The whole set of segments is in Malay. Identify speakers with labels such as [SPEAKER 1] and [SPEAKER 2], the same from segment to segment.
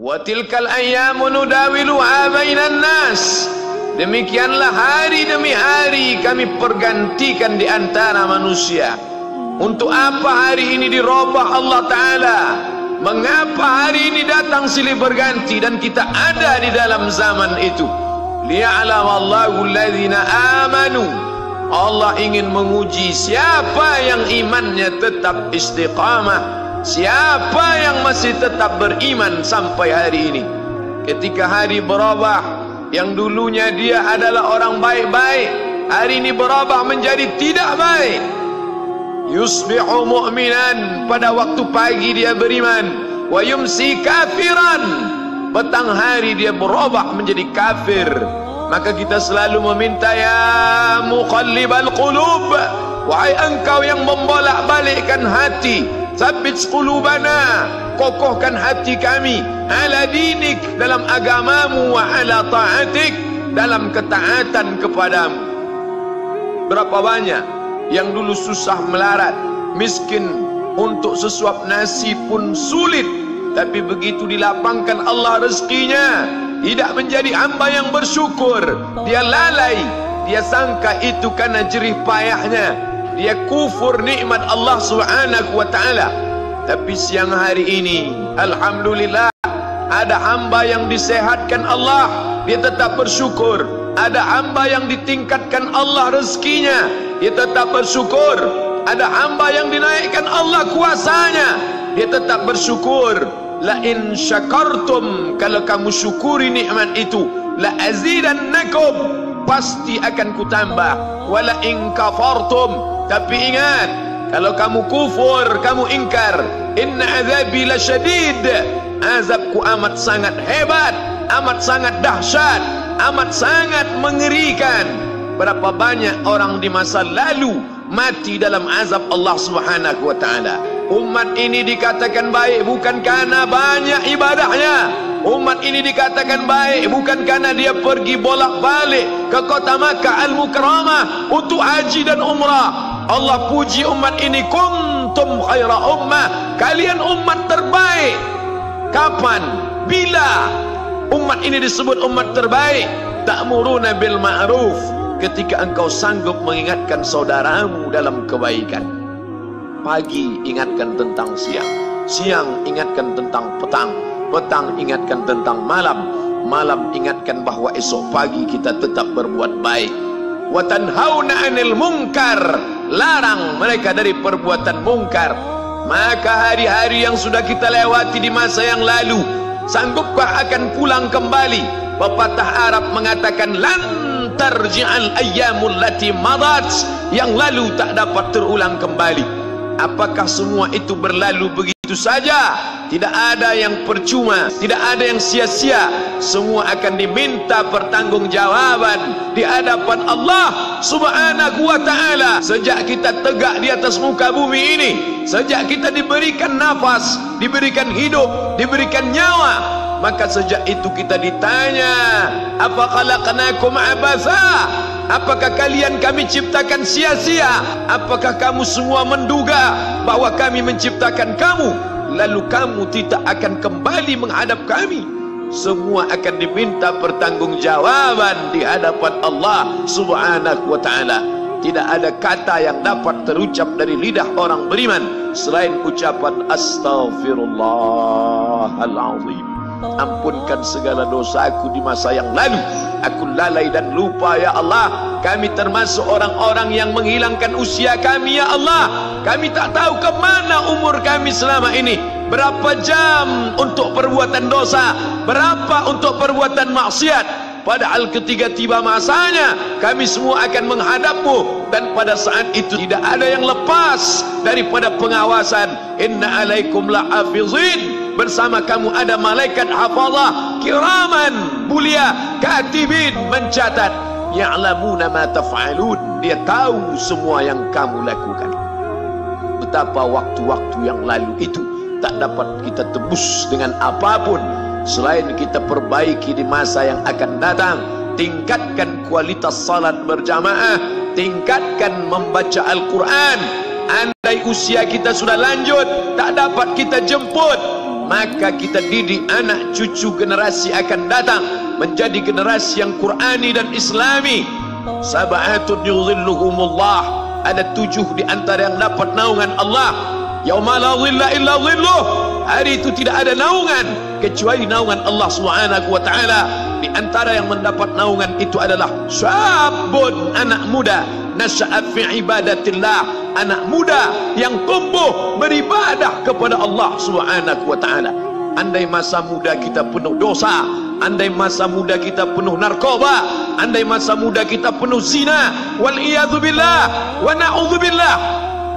[SPEAKER 1] Wa tilkal ayyamu nudawiluha bainan nas. Demikianlah hari demi hari kami pergantikan di antara manusia. Untuk apa hari ini dirubah Allah Ta'ala? Mengapa hari ini datang silih berganti dan kita ada di dalam zaman itu? Liya'lamallahu alladhina amanu. Allah ingin menguji siapa yang imannya tetap istiqamah, siapa yang masih tetap beriman sampai hari ini. Ketika hari berubah, yang dulunya dia adalah orang baik-baik, hari ini berubah menjadi tidak baik. Yusbihu mu'minan, pada waktu pagi dia beriman, wa yumsi kafiran, petang hari dia berubah menjadi kafir. Maka kita selalu meminta, ya muqallibal qulub, wahai engkau yang membolak-balikkan hati, tsabbit qulubana, kokohkan hati kami, ala dinik, dalam agamamu, wa ala ta'atik, dalam ketaatan kepadamu. Berapa banyak yang dulu susah melarat, miskin, untuk sesuap nasi pun sulit, tapi begitu dilapangkan Allah rezekinya, tidak menjadi hamba yang bersyukur. Dia lalai, dia sangka itu karena jerih payahnya, dia kufur nikmat Allah Subhanahu wa ta'ala. Tapi siang hari ini, alhamdulillah, ada hamba yang disehatkan Allah, dia tetap bersyukur. Ada hamba yang ditingkatkan Allah rezekinya, dia tetap bersyukur. Ada hamba yang dinaikkan Allah kuasanya, dia tetap bersyukur. La in syakartum, kalau kamu syukuri nikmat itu, la azidannakum, pasti akan kutambah. Wala in kafartum, tapi ingat, kalau kamu kufur, kamu ingkar, inna azabi lasyadid, azabku amat sangat hebat, amat sangat dahsyat, amat sangat mengerikan. Berapa banyak orang di masa lalu mati dalam azab Allah Subhanahu wa ta'ala. Umat ini dikatakan baik bukan karena banyak ibadahnya. Umat ini dikatakan baik bukan karena dia pergi bolak-balik ke kota Makkah Al-Mukarramah untuk haji dan umrah. Allah puji umat ini, kuntum khaira ummah, kalian umat terbaik. Kapan? Bila umat ini disebut umat terbaik? Ta'muruna bil ma'ruf, ketika engkau sanggup mengingatkan saudaramu dalam kebaikan. Pagi ingatkan tentang siang, siang ingatkan tentang petang, petang ingatkan tentang malam, malam ingatkan bahwa esok pagi kita tetap berbuat baik. Wa tanhauna 'anil munkar, larang mereka dari perbuatan mungkar. Maka hari-hari yang sudah kita lewati di masa yang lalu, sanggupkah akan pulang kembali? Pepatah Arab mengatakan, lan tarji'al ayyamul lati madat, yang lalu tak dapat terulang kembali. Apakah semua itu berlalu begitu saja? Tidak ada yang percuma, tidak ada yang sia-sia. Semua akan diminta pertanggungjawaban di hadapan Allah Subhanahu wa ta'ala. Sejak kita tegak di atas muka bumi ini, sejak kita diberikan nafas, diberikan hidup, diberikan nyawa, maka sejak itu kita ditanya, apa khalaqnakum abatha? Apakah kalian kami ciptakan sia-sia? Apakah kamu semua menduga bahwa kami menciptakan kamu, lalu kamu tidak akan kembali menghadap kami? Semua akan diminta pertanggungjawaban di hadapan Allah Subhanahu wa ta'ala. Tidak ada kata yang dapat terucap dari lidah orang beriman selain ucapan astaghfirullahalazim. Ampunkan segala dosaku di masa yang lalu, aku lalai dan lupa ya Allah. Kami termasuk orang-orang yang menghilangkan usia kami ya Allah. Kami tak tahu kemana umur kami selama ini. Berapa jam untuk perbuatan dosa, berapa untuk perbuatan maksiat. Padahal ketika tiba masanya, kami semua akan menghadapmu, dan pada saat itu tidak ada yang lepas daripada pengawasan. Inna alaikum lahafizin, bersama kamu ada malaikat hafazah kiraman mulia, katibin, mencatat. Ya'lamuna ma taf'alun, dia tahu semua yang kamu lakukan. Betapa waktu-waktu yang lalu itu tak dapat kita tebus dengan apapun selain kita perbaiki di masa yang akan datang. Tingkatkan kualitas salat berjamaah, tingkatkan membaca Al-Quran. Andai usia kita sudah lanjut, tak dapat kita jemput, maka kita didik anak cucu generasi akan datang menjadi generasi yang Qurani dan Islami. Sab'atun yudhilluhumullah, ada 7 di antara yang dapat naungan Allah. Yauma la dhilla illa dhilluh, hari itu tidak ada naungan kecuali naungan Allah Subhanahu wa taala. Di antara yang mendapat naungan itu adalah syabun, anak muda, nasya'a fi ibadatillah, anak muda yang tumbuh beribadah kepada Allah Subhanahu wa taala. Andai masa muda kita penuh dosa, andai masa muda kita penuh narkoba, andai masa muda kita penuh zina, wal iyadzubillah wa na'udzubillah,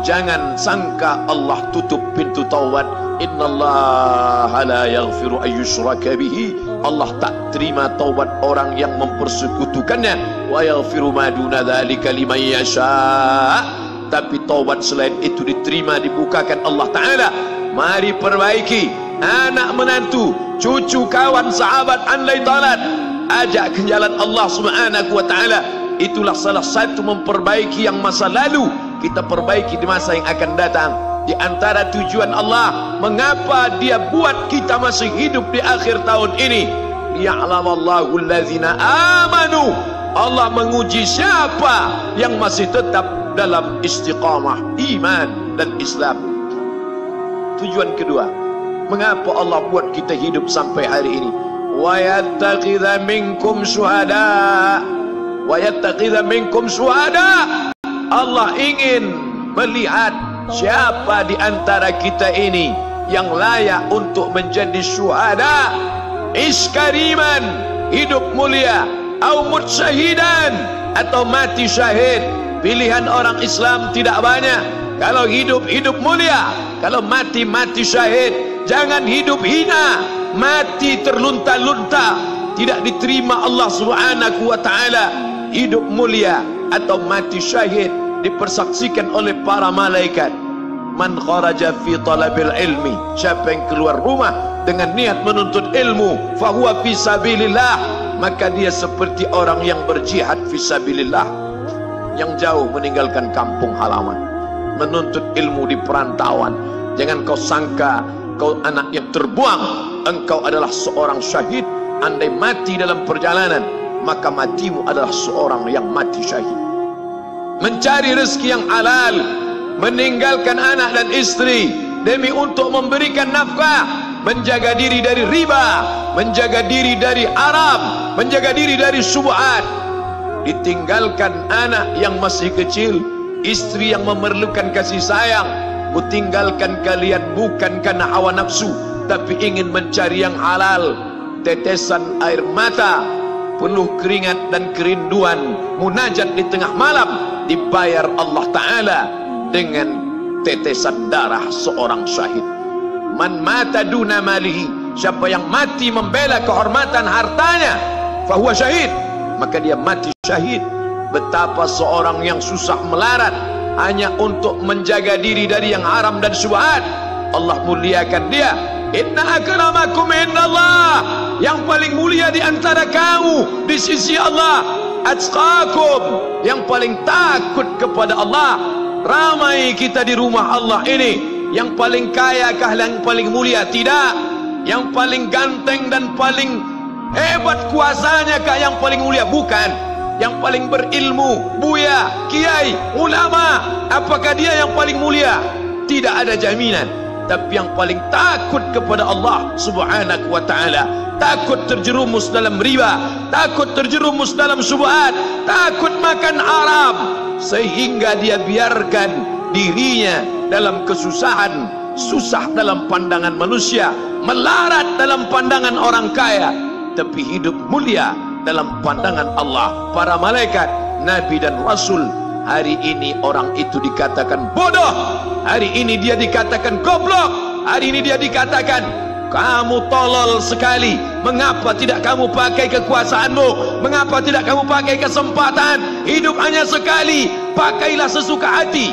[SPEAKER 1] jangan sangka Allah tutup pintu taubat. Innallaha la yaghfiru ayyushraka bihi, Allah tak terima taubat orang yang mempersekutukannya. Wa yaghfiru ma duna dzalika liman yasha, tapi taubat selain itu diterima, dibukakan Allah Ta'ala. Mari perbaiki anak menantu, cucu, kawan, sahabat, andai talat, ajak ke jalan Allah Subhanahu wa Ta'ala. Itulah salah satu memperbaiki yang masa lalu, kita perbaiki di masa yang akan datang. Di antara tujuan Allah mengapa Dia buat kita masih hidup di akhir tahun ini, liya'lamallahu allazina amanu, Allah menguji siapa yang masih tetap dalam istiqamah iman dan Islam. Tujuan kedua, mengapa Allah buat kita hidup sampai hari ini? Wa yattakhidha minkum syuhada, wa yattakhidha minkum syuhada, Allah ingin melihat siapa di antara kita ini yang layak untuk menjadi syuhada, iskariman, hidup mulia, au mutsyahidan, atau mati syahid. Pilihan orang Islam tidak banyak. Kalau hidup, hidup mulia. Kalau mati, mati syahid. Jangan hidup hina, mati terlunta-lunta, tidak diterima Allah Subhanahu wa Ta'ala. Hidup mulia atau mati syahid dipersaksikan oleh para malaikat. Man kharaja fi talabil ilmi, siapa yang keluar rumah dengan niat menuntut ilmu, fahuwa fi sabilillah, maka dia seperti orang yang berjihad fi sabilillah, yang jauh meninggalkan kampung halaman, menuntut ilmu di perantauan. Jangan kau sangka kau anak yang terbuang, engkau adalah seorang syahid. Andai mati dalam perjalanan, maka matimu adalah seorang yang mati syahid. Mencari rezeki yang halal, meninggalkan anak dan istri demi untuk memberikan nafkah, menjaga diri dari riba, menjaga diri dari haram, menjaga diri dari syubhat. Ditinggalkan anak yang masih kecil, istri yang memerlukan kasih sayang. Kutinggalkan kalian bukan karena hawa nafsu, tapi ingin mencari yang halal. Tetesan air mata, penuh keringat dan kerinduan, munajat di tengah malam, dibayar Allah Ta'ala dengan tetesan darah seorang syahid. Man mata duna malihi, siapa yang mati membela kehormatan hartanya, fahuwa syahid, maka dia mati syahid. Betapa seorang yang susah melarat hanya untuk menjaga diri dari yang haram dan syubhat, Allah muliakan dia. Inna akramakum indallah, yang paling mulia di antara kamu di sisi Allah, atqakum, yang paling takut kepada Allah. Ramai kita di rumah Allah ini, yang paling kaya kah yang paling mulia? Tidak. Yang paling ganteng dan paling hebat kuasanya kah yang paling mulia? Bukan. Yang paling berilmu, buya, kiai, ulama, apakah dia yang paling mulia? Tidak ada jaminan. Tapi yang paling takut kepada Allah Subhanahu wa Ta'ala, takut terjerumus dalam riba, takut terjerumus dalam syubhat, takut makan haram, sehingga dia biarkan dirinya dalam kesusahan, susah dalam pandangan manusia, melarat dalam pandangan orang kaya, tapi hidup mulia dalam pandangan Allah, para malaikat, nabi dan rasul. Hari ini orang itu dikatakan bodoh, hari ini dia dikatakan goblok, hari ini dia dikatakan kamu tolol sekali. Mengapa tidak kamu pakai kekuasaanmu? Mengapa tidak kamu pakai kesempatan? Hidup hanya sekali, pakailah sesuka hati.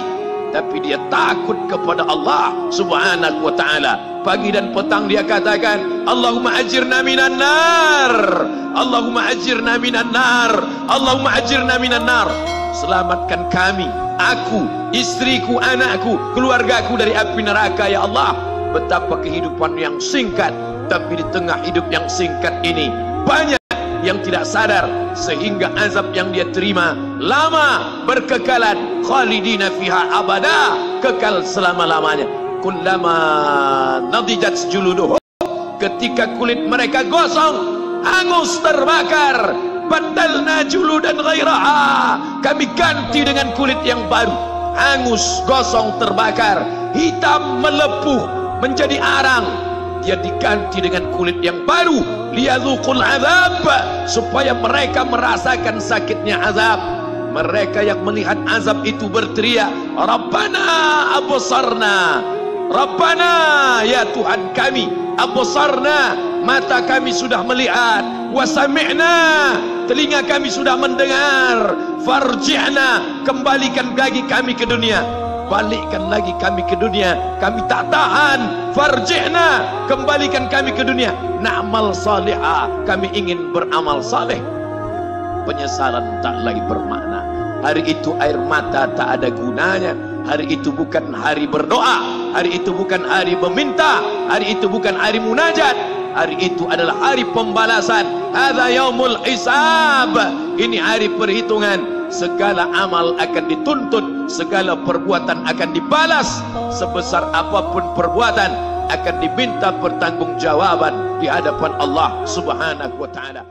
[SPEAKER 1] Tapi dia takut kepada Allah Subhanahu wa Ta'ala. Pagi dan petang dia katakan, Allahumma ajirna minan nar, Allahumma ajirna minan nar, Allahumma ajirna minan nar. Selamatkan kami, aku, istriku, anakku, keluargaku dari api neraka ya Allah. betapa kehidupan yang singkat. Tapi di tengah hidup yang singkat ini banyak yang tidak sadar, sehingga azab yang dia terima lama, berkekalan. Khalidina fiha abada, kekal selama-lamanya. Kullama nadijat juluduhum, ketika kulit mereka gosong, hangus, terbakar, badalna juludan ghairaha, kami ganti dengan kulit yang baru. Hangus, gosong, terbakar, hitam, melepuh, menjadi arang, dia diganti dengan kulit yang baru. Liyadzuqul azab, supaya mereka merasakan sakitnya azab. Mereka yang melihat azab itu berteriak, Rabbana absarna, Rabbana, ya Tuhan kami, absarna, mata kami sudah melihat, wa sami'na, telinga kami sudah mendengar, farji'na, kembalikan lagi kami ke dunia. Balikkan lagi kami ke dunia, kami tak tahan. Farji'na, kembalikan kami ke dunia. Na'mal salihah, kami ingin beramal saleh. Penyesalan tak lagi bermakna. Hari itu air mata tak ada gunanya. Hari itu bukan hari berdoa, hari itu bukan hari meminta, hari itu bukan hari munajat. Hari itu adalah hari pembalasan. Hadza yaumul hisab, ini hari perhitungan. Segala amal akan dituntut, segala perbuatan akan dibalas. Sebesar apapun perbuatan akan diminta pertanggungjawaban di hadapan Allah Subhanahu wa ta'ala.